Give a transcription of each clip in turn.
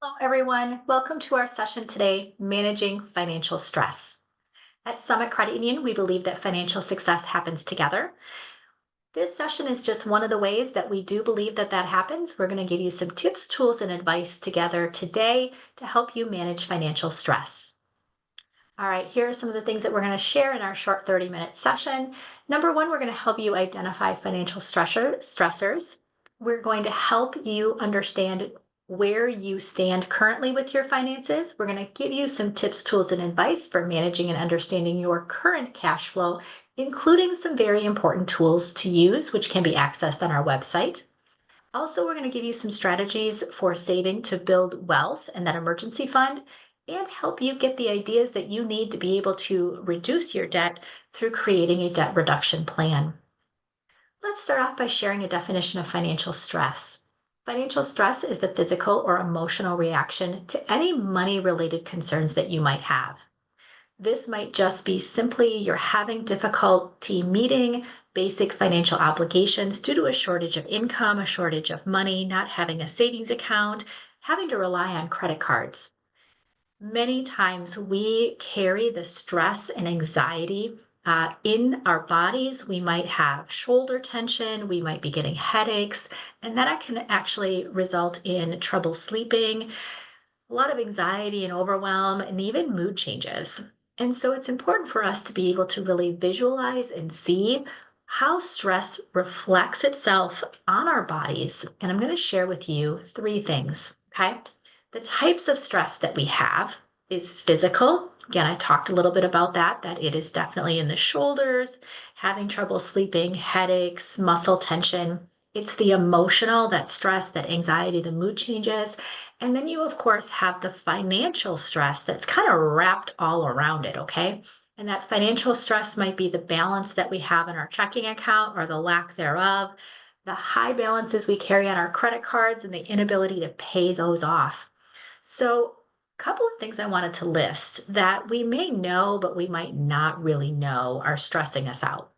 Hello, everyone. Welcome to our session today, Managing Financial Stress. At Summit Credit Union, we believe that financial success happens together. This session is just one of the ways that we do believe that happens. We're going to give you some tips, tools, and advice together today to help you manage financial stress. All right, here are some of the things that we're going to share in our short 30-minute session. Number one, we're going to help you identify financial stressors. We're going to help you understand where you stand currently with your finances. We're going to give you some tips, tools, and advice for managing and understanding your current cash flow, including some very important tools to use, which can be accessed on our website. Also, we're going to give you some strategies for saving to build wealth and that emergency fund and help you get the ideas that you need to be able to reduce your debt through creating a debt reduction plan. Let's start off by sharing a definition of financial stress. Financial stress is the physical or emotional reaction to any money-related concerns that you might have. This might just be simply you're having difficulty meeting basic financial obligations due to a shortage of income, a shortage of money, not having a savings account, having to rely on credit cards. Many times we carry the stress and anxiety in our bodies. We might have shoulder tension, we might be getting headaches, and that can actually result in trouble sleeping, a lot of anxiety and overwhelm, and even mood changes. And so it's important for us to be able to really visualize and see how stress reflects itself on our bodies. And I'm going to share with you three things, okay? The types of stress that we have is physical. Again, I talked a little bit about that it is definitely in the shoulders, having trouble sleeping, headaches, muscle tension. It's the emotional, that stress, that anxiety, the mood changes. And then you, of course, have the financial stress that's kind of wrapped all around it, okay? And that financial stress might be the balance that we have in our checking account or the lack thereof, the high balances we carry on our credit cards, and the inability to pay those off. So, a couple of things I wanted to list that we may know, but we might not really know are stressing us out.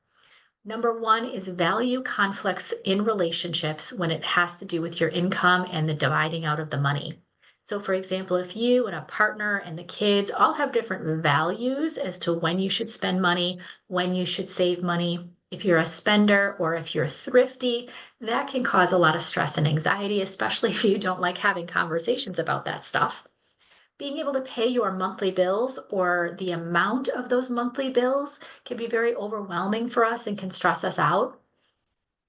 Number one is value conflicts in relationships when it has to do with your income and the dividing out of the money. So, for example, if you and a partner and the kids all have different values as to when you should spend money, when you should save money, if you're a spender or if you're thrifty, that can cause a lot of stress and anxiety, especially if you don't like having conversations about that stuff. Being able to pay your monthly bills or the amount of those monthly bills can be very overwhelming for us and can stress us out.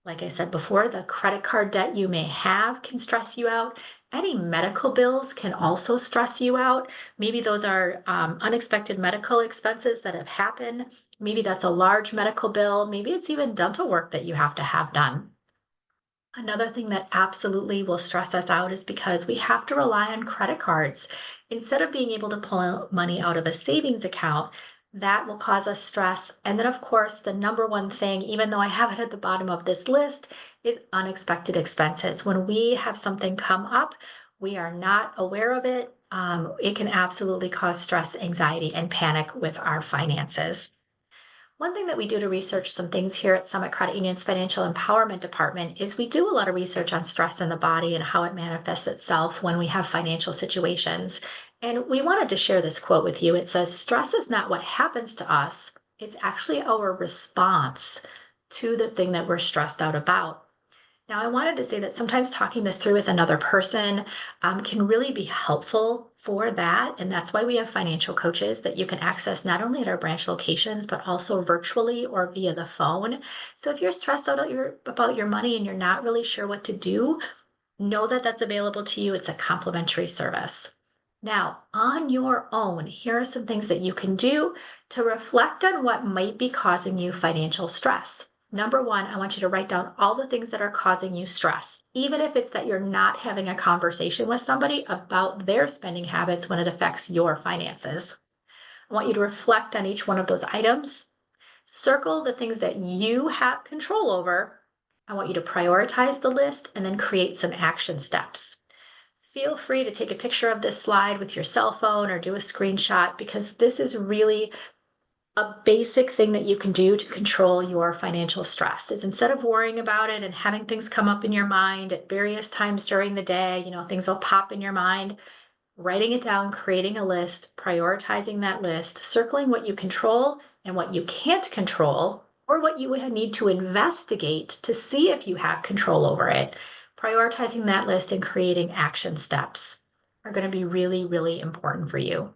Like I said before, the credit card debt you may have can stress you out. Any medical bills can also stress you out. Maybe those are unexpected medical expenses that have happened. Maybe that's a large medical bill. Maybe it's even dental work that you have to have done. Another thing that absolutely will stress us out is because we have to rely on credit cards. Instead of being able to pull money out of a savings account, that will cause us stress. And then, of course, the number one thing, even though I have it at the bottom of this list, is unexpected expenses. When we have something come up, we are not aware of it. It can absolutely cause stress, anxiety, and panic with our finances. One thing that we do to research some things here at Summit Credit Union's Financial Empowerment Department is we do a lot of research on stress in the body and how it manifests itself when we have financial situations. And we wanted to share this quote with you. It says, "Stress is not what happens to us, it's actually our response to the thing that we're stressed out about." Now, I wanted to say that sometimes talking this through with another person can really be helpful for that. And that's why we have financial coaches that you can access not only at our branch locations, but also virtually or via the phone. So if you're stressed out about your money and you're not really sure what to do, know that that's available to you. It's a complimentary service. Now, on your own, here are some things that you can do to reflect on what might be causing you financial stress. Number one, I want you to write down all the things that are causing you stress, even if it's that you're not having a conversation with somebody about their spending habits when it affects your finances. I want you to reflect on each one of those items, circle the things that you have control over. I want you to prioritize the list and then create some action steps. Feel free to take a picture of this slide with your cell phone or do a screenshot because this is really a basic thing that you can do to control your financial stress is instead of worrying about it and having things come up in your mind at various times during the day, things will pop in your mind. Writing it down, creating a list, prioritizing that list, circling what you control and what you can't control, or what you would need to investigate to see if you have control over it. Prioritizing that list and creating action steps are going to be really, really important for you.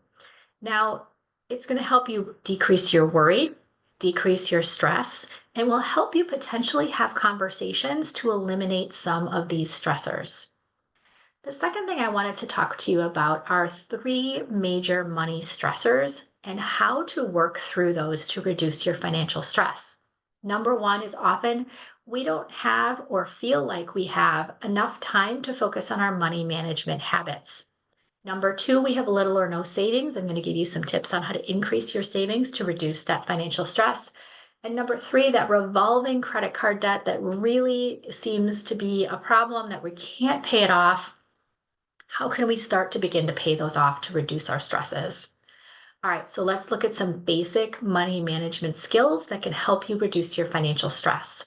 Now, it's going to help you decrease your worry, decrease your stress, and will help you potentially have conversations to eliminate some of these stressors. The second thing I wanted to talk to you about are three major money stressors and how to work through those to reduce your financial stress. Number one is often we don't have or feel like we have enough time to focus on our money management habits. Number two, we have little or no savings. I'm going to give you some tips on how to increase your savings to reduce that financial stress. And number three, that revolving credit card debt that really seems to be a problem that we can't pay it off. How can we start to begin to pay those off to reduce our stresses? All right, so let's look at some basic money management skills that can help you reduce your financial stress.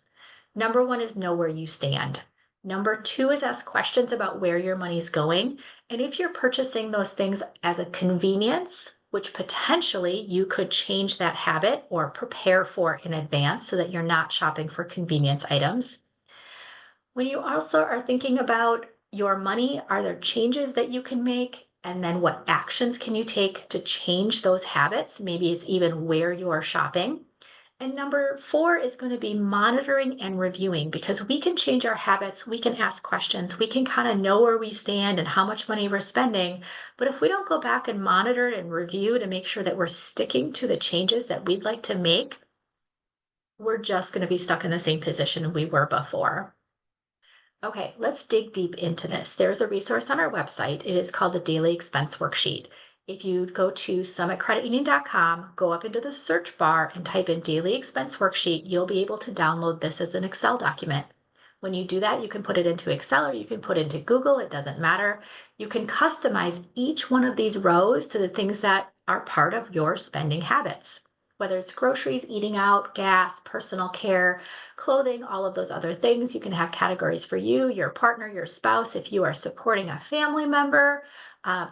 Number one is know where you stand. Number two is ask questions about where your money's going. And if you're purchasing those things as a convenience, which potentially you could change that habit or prepare for in advance so that you're not shopping for convenience items. When you also are thinking about your money, are there changes that you can make? And then what actions can you take to change those habits? Maybe it's even where you are shopping. And number four is going to be monitoring and reviewing because we can change our habits. We can ask questions. We can kind of know where we stand and how much money we're spending. But if we don't go back and monitor it and review to make sure that we're sticking to the changes that we'd like to make, we're just going to be stuck in the same position we were before. Okay, let's dig deep into this. There's a resource on our website. It is called the Daily Expense Worksheet. If you go to summitcreditunion.com, go up into the search bar and type in Daily Expense Worksheet, you'll be able to download this as an Excel document. When you do that, you can put it into Excel or you can put it into Google, it doesn't matter. You can customize each one of these rows to the things that are part of your spending habits, whether it's groceries, eating out, gas, personal care, clothing, all of those other things. You can have categories for you, your partner, your spouse, if you are supporting a family member,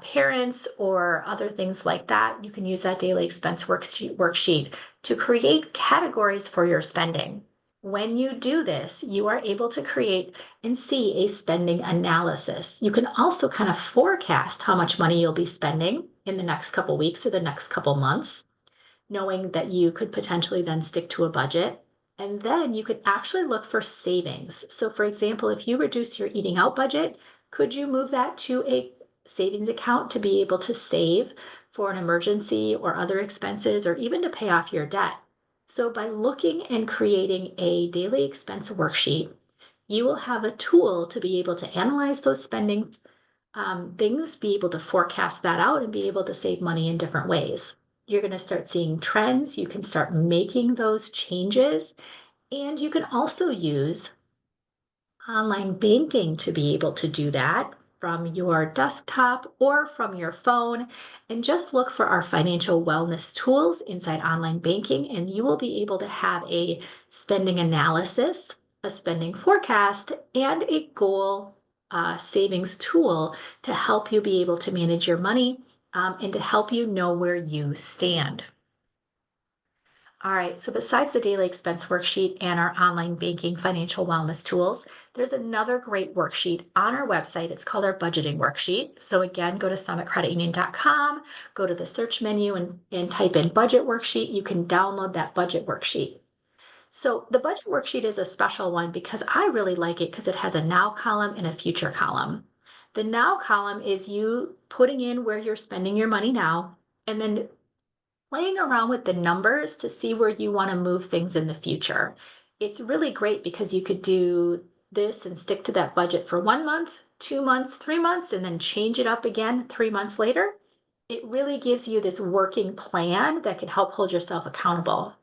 parents, or other things like that. You can use that daily expense worksheet to create categories for your spending. When you do this, you are able to create and see a spending analysis. You can also kind of forecast how much money you'll be spending in the next couple weeks or the next couple months, knowing that you could potentially then stick to a budget. And then you could actually look for savings. So, for example, if you reduce your eating out budget, could you move that to a savings account to be able to save for an emergency or other expenses or even to pay off your debt? So, by looking and creating a daily expense worksheet, you will have a tool to be able to analyze those spending things, be able to forecast that out and be able to save money in different ways. You're going to start seeing trends. You can start making those changes. And you can also use online banking to be able to do that from your desktop or from your phone. And just look for our financial wellness tools inside online banking, and you will be able to have a spending analysis, a spending forecast, and a goal savings tool to help you be able to manage your money and to help you know where you stand. All right, so besides the daily expense worksheet and our online banking financial wellness tools, there's another great worksheet on our website. It's called our budgeting worksheet. So again, go to summitcreditunion.com, go to the search menu and type in budget worksheet. You can download that budget worksheet. So the budget worksheet is a special one because I really like it because it has a now column and a future column. The now column is you putting in where you're spending your money now, and then playing around with the numbers to see where you want to move things in the future. It's really great because you could do this and stick to that budget for 1 month, 2 months, 3 months, and then change it up again 3 months later. It really gives you this working plan that can help hold yourself accountable.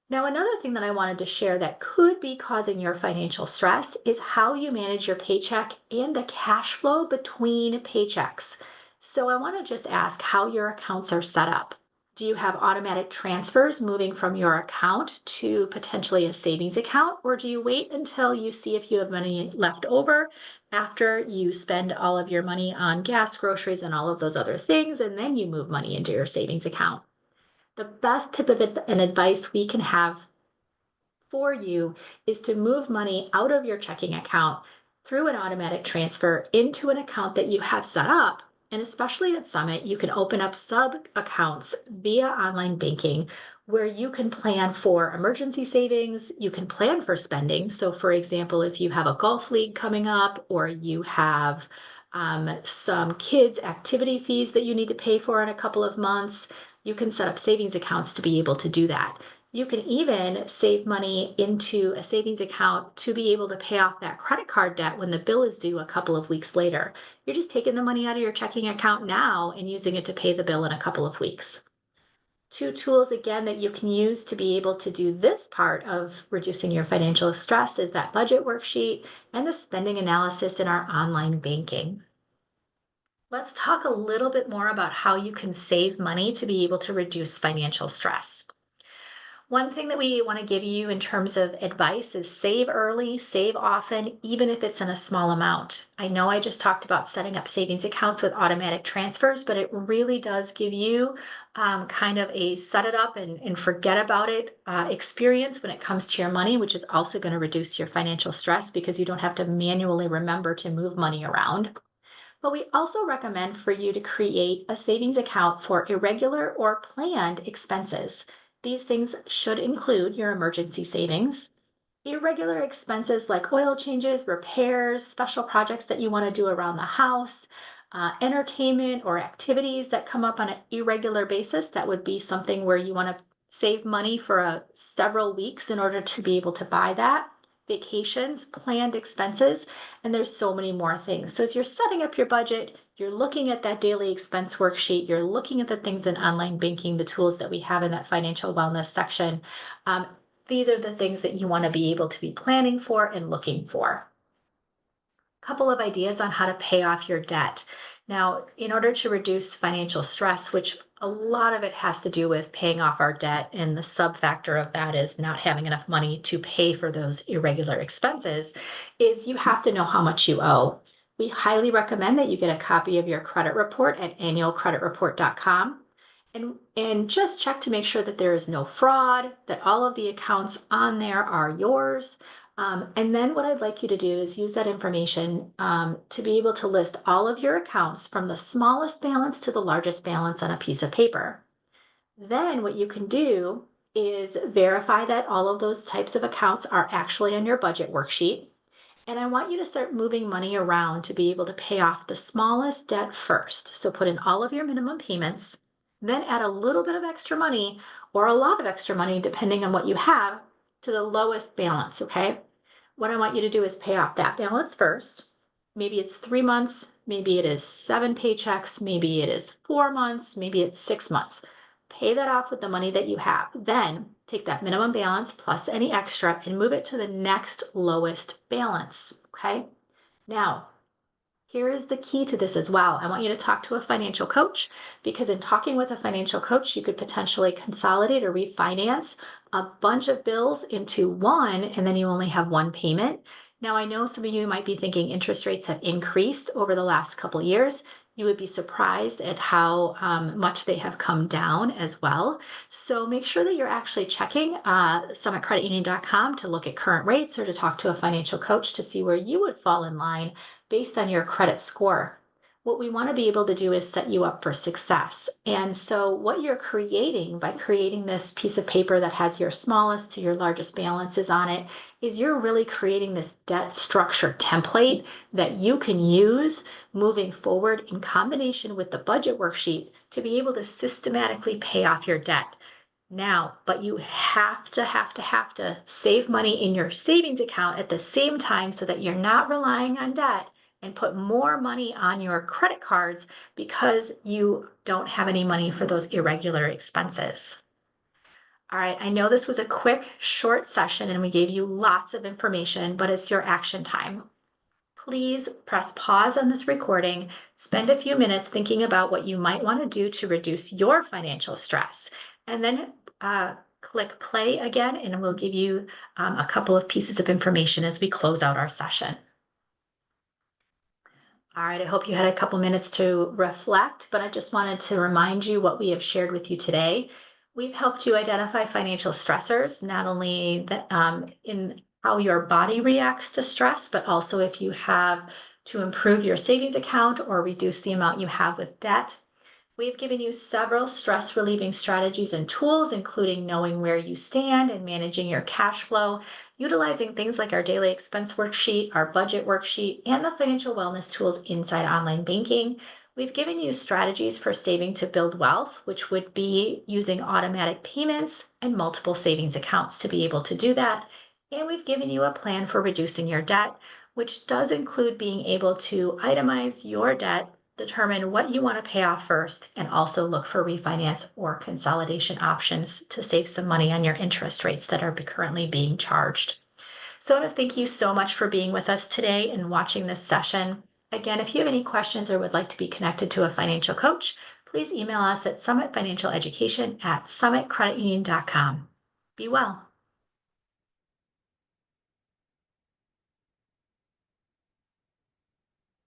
Now, another thing that I wanted to share that could be causing your financial stress is how you manage your paycheck and the cash flow between paychecks. So I want to just ask how your accounts are set up. Do you have automatic transfers moving from your account to potentially a savings account, or do you wait until you see if you have money left over after you spend all of your money on gas, groceries, and all of those other things, and then you move money into your savings account? The best tip of it and advice we can have for you is to move money out of your checking account through an automatic transfer into an account that you have set up. And especially at Summit, you can open up sub accounts via online banking where you can plan for emergency savings, you can plan for spending. So, for example, if you have a golf league coming up or you have some kids' activity fees that you need to pay for in a couple of months, you can set up savings accounts to be able to do that. You can even save money into a savings account to be able to pay off that credit card debt when the bill is due a couple of weeks later. You're just taking the money out of your checking account now and using it to pay the bill in a couple of weeks. Two tools again that you can use to be able to do this part of reducing your financial stress is that budget worksheet and the spending analysis in our online banking. Let's talk a little bit more about how you can save money to be able to reduce financial stress. One thing that we want to give you in terms of advice is save early, save often, even if it's in a small amount. I know I just talked about setting up savings accounts with automatic transfers, but it really does give you kind of a set it up and forget about it experience when it comes to your money, which is also going to reduce your financial stress because you don't have to manually remember to move money around. But we also recommend for you to create a savings account for irregular or planned expenses. These things should include your emergency savings, irregular expenses like oil changes, repairs, special projects that you want to do around the house, entertainment or activities that come up on an irregular basis. That would be something where you want to save money for several weeks in order to be able to buy that. Vacations, planned expenses, and there's so many more things. So as you're setting up your budget, you're looking at that daily expense worksheet, you're looking at the things in online banking, the tools that we have in that financial wellness section. These are the things that you want to be able to be planning for and looking for. Couple of ideas on how to pay off your debt. Now, in order to reduce financial stress, which a lot of it has to do with paying off our debt, and the sub factor of that is not having enough money to pay for those irregular expenses, is you have to know how much you owe. We highly recommend that you get a copy of your credit report at annualcreditreport.com and just check to make sure that there is no fraud, that all of the accounts on there are yours. And then what I'd like you to do is use that information to be able to list all of your accounts from the smallest balance to the largest balance on a piece of paper. Then what you can do is verify that all of those types of accounts are actually on your budget worksheet. And I want you to start moving money around to be able to pay off the smallest debt first. So put in all of your minimum payments, then add a little bit of extra money or a lot of extra money, depending on what you have, to the lowest balance, okay? What I want you to do is pay off that balance first. Maybe it's 3 months, maybe it is 7 paychecks, maybe it is 4 months, maybe it's 6 months. Pay that off with the money that you have. Then take that minimum balance plus any extra and move it to the next lowest balance, okay? Now, here is the key to this as well. I want you to talk to a financial coach because in talking with a financial coach, you could potentially consolidate or refinance a bunch of bills into one, and then you only have one payment. Now, I know some of you might be thinking interest rates have increased over the last couple of years. You would be surprised at how much they have come down as well. So make sure that you're actually checking summitcreditunion.com to look at current rates or to talk to a financial coach to see where you would fall in line based on your credit score. What we want to be able to do is set you up for success. And so what you're creating by creating this piece of paper that has your smallest to your largest balances on it is you're really creating this debt structure template that you can use moving forward in combination with the budget worksheet to be able to systematically pay off your debt. Now, but you have to save money in your savings account at the same time so that you're not relying on debt and put more money on your credit cards because you don't have any money for those irregular expenses. All right, I know this was a quick, short session and we gave you lots of information, but it's your action time. please press pause on this recording, spend a few minutes thinking about what you might want to do to reduce your financial stress, and then click play again, and we'll give you a couple of pieces of information as we close out our session. All right, I hope you had a couple minutes to reflect, but I just wanted to remind you what we have shared with you today. We've helped you identify financial stressors, not only in how your body reacts to stress, but also if you have to improve your savings account or reduce the amount you have with debt. We've given you several stress relieving strategies and tools, including knowing where you stand and managing your cash flow, utilizing things like our daily expense worksheet, our budget worksheet, and the financial wellness tools inside online banking. We've given you strategies for saving to build wealth, which would be using automatic payments and multiple savings accounts to be able to do that. And we've given you a plan for reducing your debt, which does include being able to itemize your debt, determine what you want to pay off first, and also look for refinance or consolidation options to save some money on your interest rates that are currently being charged. So I want to thank you so much for being with us today and watching this session. Again, if you have any questions or would like to be connected to a financial coach, please email us at summitfinancialeducation@summitcreditunion.com. Be well.